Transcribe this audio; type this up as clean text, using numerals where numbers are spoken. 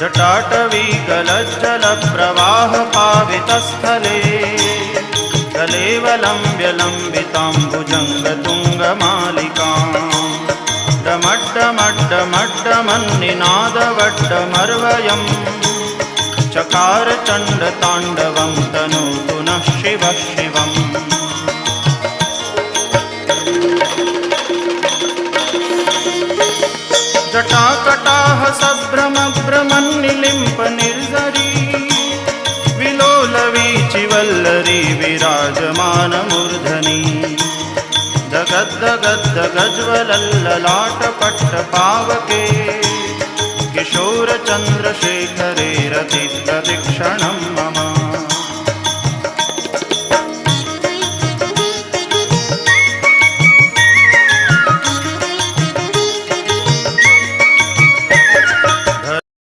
जटाटवीगलज्जलप्रवाहपावितस्थले कलेवलम्ब्य लम्बिताम्बुजङ्गतुङ्गमालिकाम् डमड्डमड्डमड्डमन्निनादवड्डमर्वयम् चकार चण्डताण्डवं तनोतु नः शिवः शिवम्। जटाकटाह सभ्रमभ्रमन्निलिम्प निर्झरी विलोलवीचिवल्लरी विराजमानमूर्धनि दगद्दगद्दगज्ज्वलल्ललाटपट्टपावके किशोरचन्द्रशेखरे रतिप्रदक्षिणम्